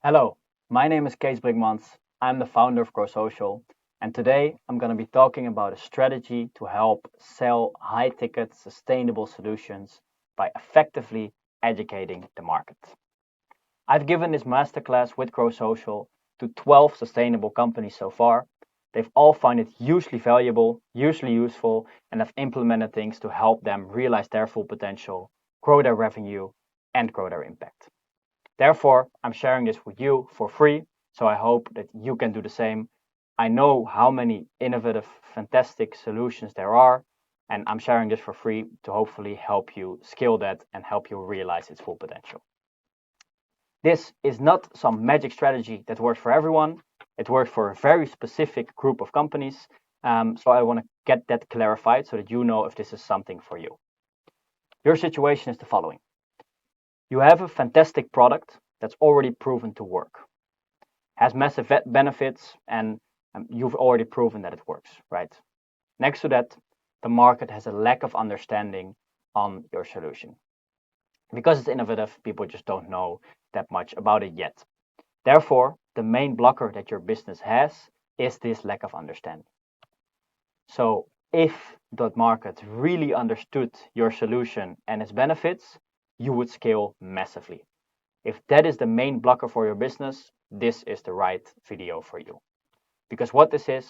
Hello, my name is Kees Brinkmans. I'm the founder of grow-social, and today I'm going to be talking about a strategy to help sell high-ticket sustainable solutions by effectively educating the market. I've given this masterclass with grow-social to 12 sustainable companies so far. They've all found it hugely valuable, hugely useful, and have implemented things to help them realize their full potential, grow their revenue, and grow their impact. Therefore, I'm sharing this with you for free, so I hope that you can do the same. I know how many innovative, fantastic solutions there are, and I'm sharing this for free to hopefully help you scale that and help you realize its full potential. This is not some magic strategy that works for everyone. It works for a very specific group of companies. So I want to get that clarified so that you know if this is something for you. Your situation is the following. You have a fantastic product that's already proven to work, has massive benefits, and you've already proven that it works, right? Next to that, the market has a lack of understanding on your solution. Because it's innovative, people just don't know that much about it yet. Therefore, the main blocker that your business has is this lack of understanding. So if the market really understood your solution and its benefits, you would scale massively. If that is the main blocker for your business, this is the right video for you. Because what this is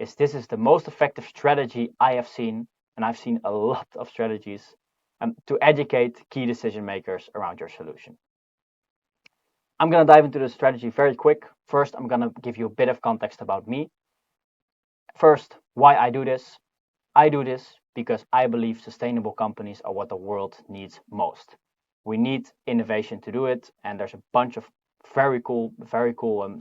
this is the most effective strategy I have seen, and I've seen a lot of strategies to educate key decision makers around your solution. I'm going to dive into the strategy very quick. First, I'm going to give you a bit of context about me. First, why I do this. I do this because I believe sustainable companies are what the world needs most. We need innovation to do it, and there's a bunch of very cool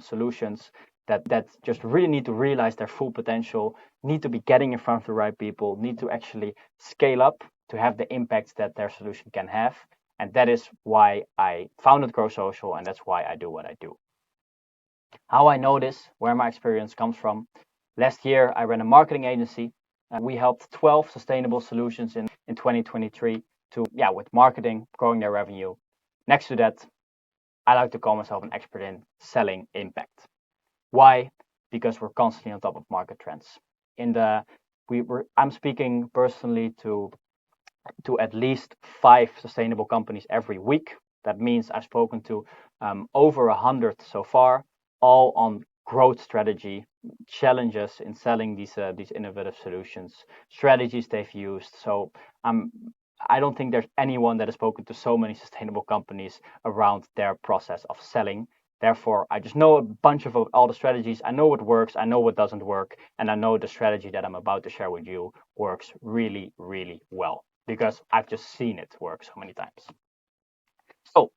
solutions that just really need to realize their full potential, need to be getting in front of the right people, need to actually scale up to have the impact that their solution can have. And that is why I founded grow-social, and that's why I do what I do. How I know this, where my experience comes from. Last year, I ran a marketing agency. We helped 12 sustainable solutions in 2023 to, with marketing, growing their revenue. Next to that, I like to call myself an expert in selling impact. Why? Because we're constantly on top of market trends. I'm speaking personally to at least 5 sustainable companies every week. That means I've spoken to over 100 so far, all on growth strategy, challenges in selling these innovative solutions, strategies they've used. So I don't think there's anyone that has spoken to so many sustainable companies around their process of selling. Therefore, I just know a bunch of all the strategies. I know what works, I know what doesn't work, and I know the strategy that I'm about to share with you works really, really well because I've just seen it work so many times. So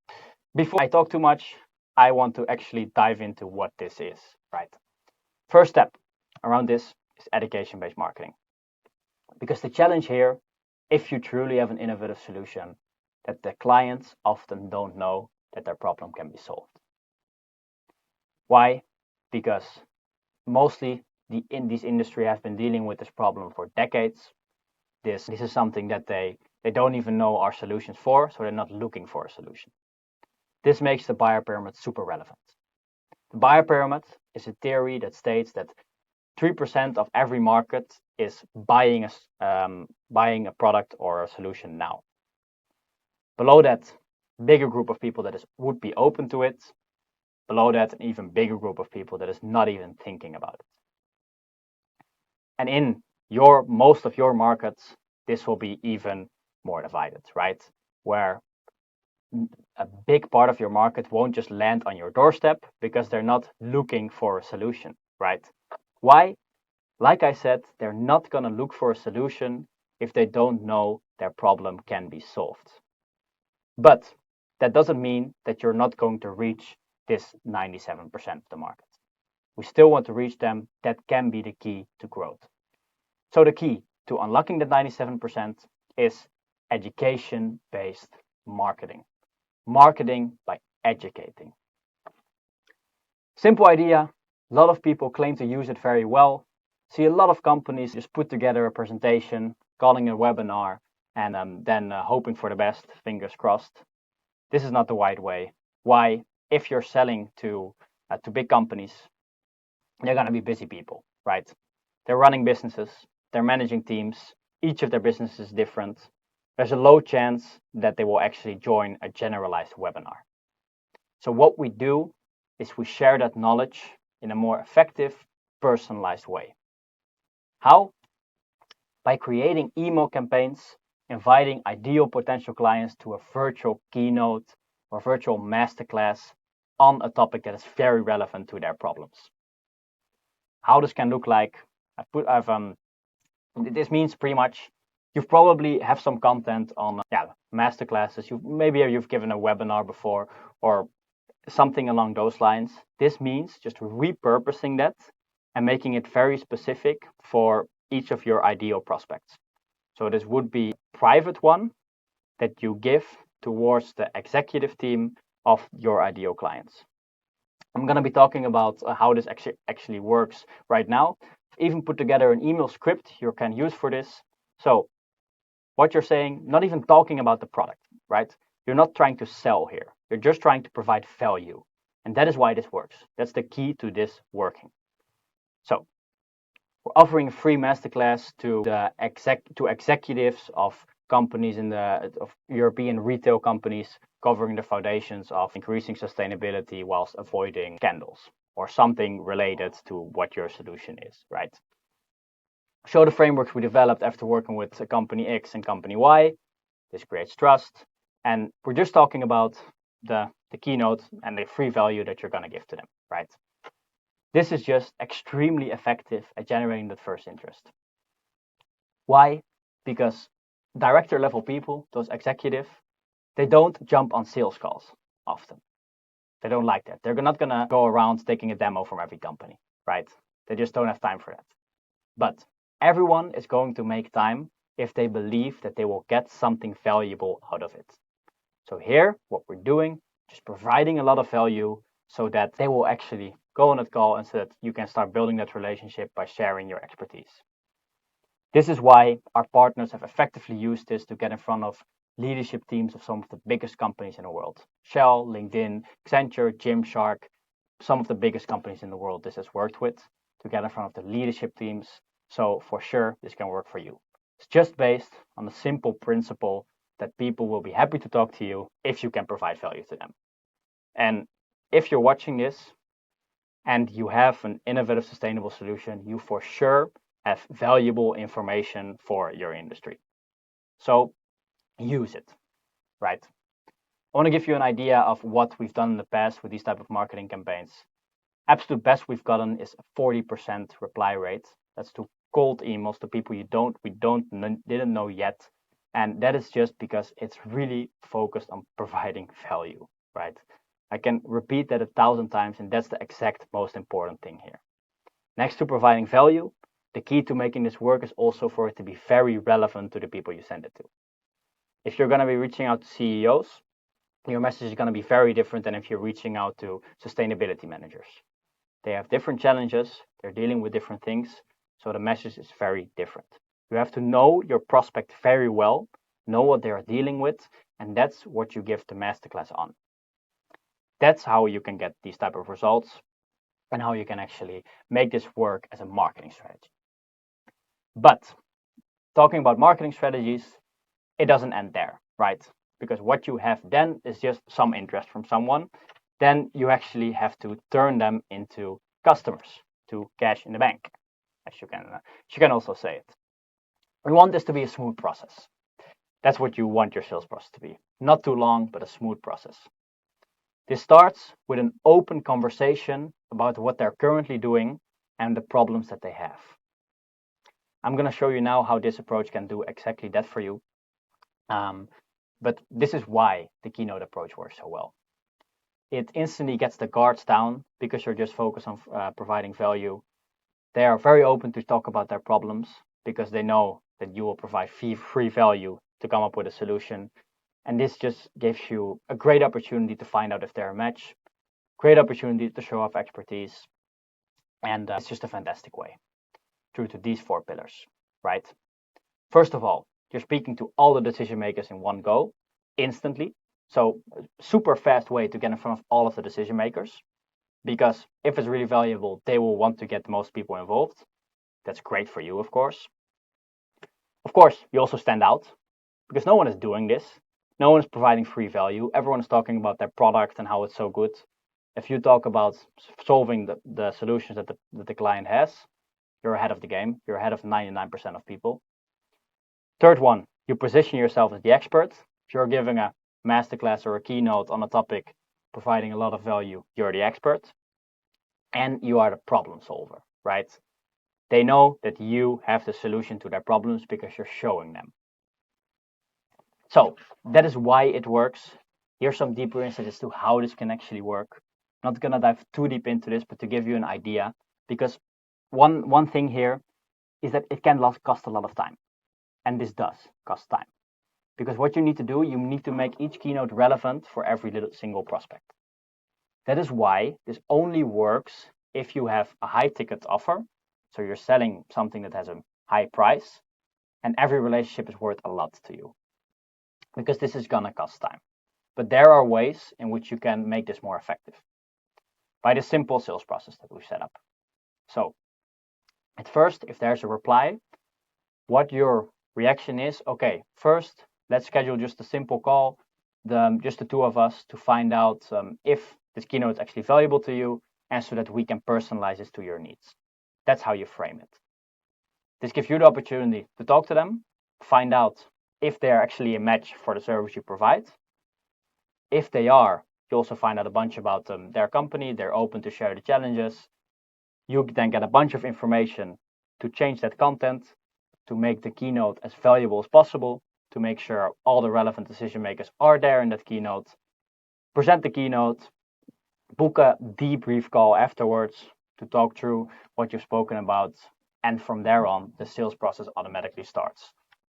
before I talk too much, I want to actually dive into what this is, right? First step around this is education-based marketing. Because the challenge here, if you truly have an innovative solution, that the clients often don't know that their problem can be solved. Why? Because mostly this industry has been dealing with this problem for decades. This is something that they don't even know our solutions for, so they're not looking for a solution. This makes the buyer pyramid super relevant. The buyer pyramid is a theory that states that 3% of every market is buying a product or a solution now. Below that, bigger group of people that would be open to it. Below that, an even bigger group of people that is not even thinking about it. And in most of your markets, this will be even more divided, right? Where a big part of your market won't just land on your doorstep because they're not looking for a solution, right? Why? Like I said, they're not going to look for a solution if they don't know their problem can be solved. But that doesn't mean that you're not going to reach this 97% of the market. We still want to reach them. That can be the key to growth. So the key to unlocking that 97% is education-based marketing. Marketing by educating. Simple idea. A lot of people claim to use it very well. See a lot of companies just put together a presentation, calling a webinar, and then hoping for the best, fingers crossed. This is not the right way. Why? if you're selling to big companies, they're going to be busy people, right? They're running businesses, they're managing teams, each of their businesses is different. There's a low chance that they will actually join a generalized webinar. So what we do is we share that knowledge in a more effective, personalized way. How? By creating email campaigns, inviting ideal potential clients to a virtual keynote or virtual masterclass on a topic that is very relevant to their problems. How this can look like, this means pretty much you've probably have some content on masterclasses. Maybe you've given a webinar before or something along those lines. This means just repurposing that and making it very specific for each of your ideal prospects. So this would be a private one that you give towards the executive team of your ideal clients. I'm going to be talking about how this actually works right now. I've even put together an email script you can use for this. So what you're saying, not even talking about the product, right? You're not trying to sell here. You're just trying to provide value. And that is why this works. That's the key to this working. So we're offering a free masterclass to executives of companies of European retail companies covering the foundations of increasing sustainability whilst avoiding scandals or something related to what your solution is, right? Show the frameworks we developed after working with company X and company Y. This creates trust. And we're just talking about the keynote and the free value that you're going to give to them, right? This is just extremely effective at generating that first interest. Why? Because director level people, those executives, they don't jump on sales calls often. They don't like that. They're not going to go around taking a demo from every company, right? They just don't have time for that. But everyone is going to make time if they believe that they will get something valuable out of it. So here, what we're doing, just providing a lot of value so that they will actually go on that call and so that you can start building that relationship by sharing your expertise. This is why our partners have effectively used this to get in front of leadership teams of some of the biggest companies in the world. Shell, LinkedIn, Accenture, Gymshark, some of the biggest companies in the world this has worked with to get in front of the leadership teams. So for sure, this can work for you. It's just based on the simple principle that people will be happy to talk to you if you can provide value to them. And if you're watching this and you have an innovative, sustainable solution, you for sure have valuable information for your industry. So use it, right? I want to give you an idea of what we've done in the past with these type of marketing campaigns. Absolute best we've gotten is a 40% reply rate. That's to cold emails to people we didn't know yet. And that is just because it's really focused on providing value, right? I can repeat that 1,000 times, and that's the exact most important thing here. Next to providing value, the key to making this work is also for it to be very relevant to the people you send it to. If you're going to be reaching out to CEOs, your message is going to be very different than if you're reaching out to sustainability managers. They have different challenges, they're dealing with different things, so the message is very different. You have to know your prospect very well, know what they are dealing with, and that's what you give the masterclass on. That's how you can get these type of results and how you can actually make this work as a marketing strategy. But talking about marketing strategies, it doesn't end there, right? Because what you have then is just some interest from someone. Then you actually have to turn them into customers, to cash in the bank, as you can also say it. We want this to be a smooth process. That's what you want your sales process to be. Not too long, but a smooth process. This starts with an open conversation about what they're currently doing and the problems that they have. I'm going to show you now how this approach can do exactly that for you. But this is why the keynote approach works so well. It instantly gets the guards down because you're just focused on providing value. They are very open to talk about their problems because they know that you will provide free value to come up with a solution. And this just gives you a great opportunity to find out if they're a match, great opportunity to show off expertise. And it's just a fantastic way through to these 4 pillars, right? First of all, you're speaking to all the decision makers in one go, instantly. So super fast way to get in front of all of the decision makers, because if it's really valuable, they will want to get the most people involved. That's great for you, of course. Of course, you also stand out because no one is doing this. No one is providing free value. Everyone is talking about their product and how it's so good. If you talk about solving the solutions that the client has, you're ahead of the game. You're ahead of 99% of people. Third one, you position yourself as the expert. If you're giving a masterclass or a keynote on a topic, providing a lot of value, you're the expert. And you are the problem solver, right? They know that you have the solution to their problems because you're showing them. So that is why it works. Here's some deeper insights as to how this can actually work. I'm not gonna dive too deep into this, but to give you an idea, because one thing here is that it can cost a lot of time. And this does cost time. Because what you need to do, you need to make each keynote relevant for every little single prospect. That is why this only works if you have a high ticket offer. So you're selling something that has a high price, and every relationship is worth a lot to you. Because this is gonna cost time. But there are ways in which you can make this more effective by the simple sales process that we've set up. So at first, if there's a reply, what your reaction is, okay, first, let's schedule just a simple call, just the two of us, to find out if this keynote is actually valuable to you, and so that we can personalize this to your needs. That's how you frame it. This gives you the opportunity to talk to them, find out if they're actually a match for the service you provide. If they are, you also find out a bunch about their company. They're open to share the challenges. You then get a bunch of information to change that content, to make the keynote as valuable as possible, to make sure all the relevant decision makers are there in that keynote. Present the keynote, book a debrief call afterwards to talk through what you've spoken about, and from there on, the sales process automatically starts.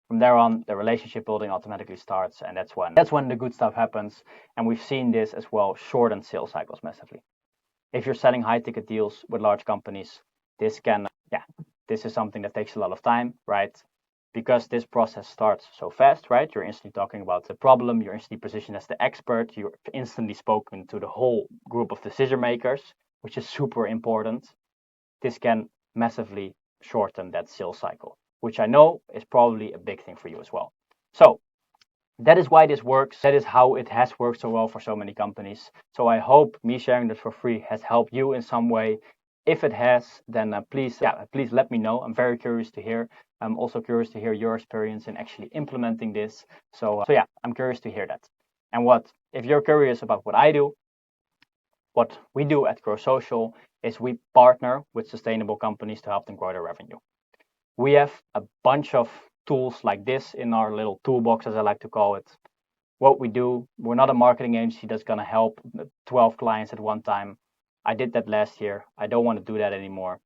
From there on, the relationship building automatically starts, and that's when the good stuff happens. And we've seen this as well shorten sales cycles massively. If you're selling high ticket deals with large companies, this is something that takes a lot of time, right? Because this process starts so fast, right? You're instantly talking about the problem, you're instantly positioned as the expert, you're instantly spoken to the whole group of decision makers, which is super important. This can massively shorten that sales cycle, which I know is probably a big thing for you as well. So that is why this works. That is how it has worked so well for so many companies. So I hope me sharing this for free has helped you in some way. If it has, then please let me know. I'm very curious to hear. I'm also curious to hear your experience in actually implementing this. So yeah, I'm curious to hear that. And if you're curious about what I do, what we do at Grow Social is we partner with sustainable companies to help them grow their revenue. We have a bunch of tools like this in our little toolbox, as I like to call it. What we do, we're not a marketing agency that's going to help 12 clients at one time. I did that last year. I don't want to do that anymore.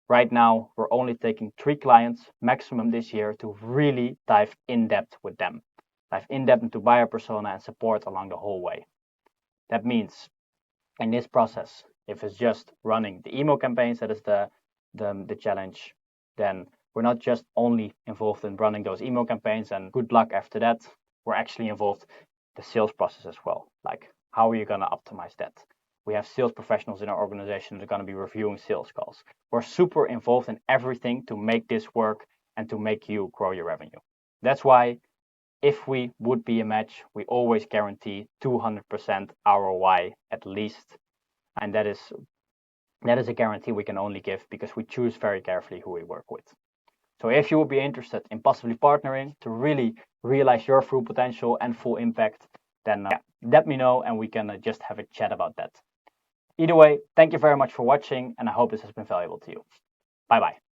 Right now, we're only taking 3 clients maximum this year to really dive in depth with them. Dive in depth into buyer persona and support along the whole way. That means in this process, if it's just running the email campaigns, that is the challenge, then we're not just only involved in running those email campaigns and good luck after that. We're actually involved in the sales process as well. Like, how are you going to optimize that? We have sales professionals in our organization that are going to be reviewing sales calls. We're super involved in everything to make this work and to make you grow your revenue. That's why if we would be a match, we always guarantee 200% ROI at least. And that is a guarantee we can only give because we choose very carefully who we work with. So if you would be interested in possibly partnering to really realize your full potential and full impact, then let me know and we can just have a chat about that. Either way, thank you very much for watching and I hope this has been valuable to you. Bye bye.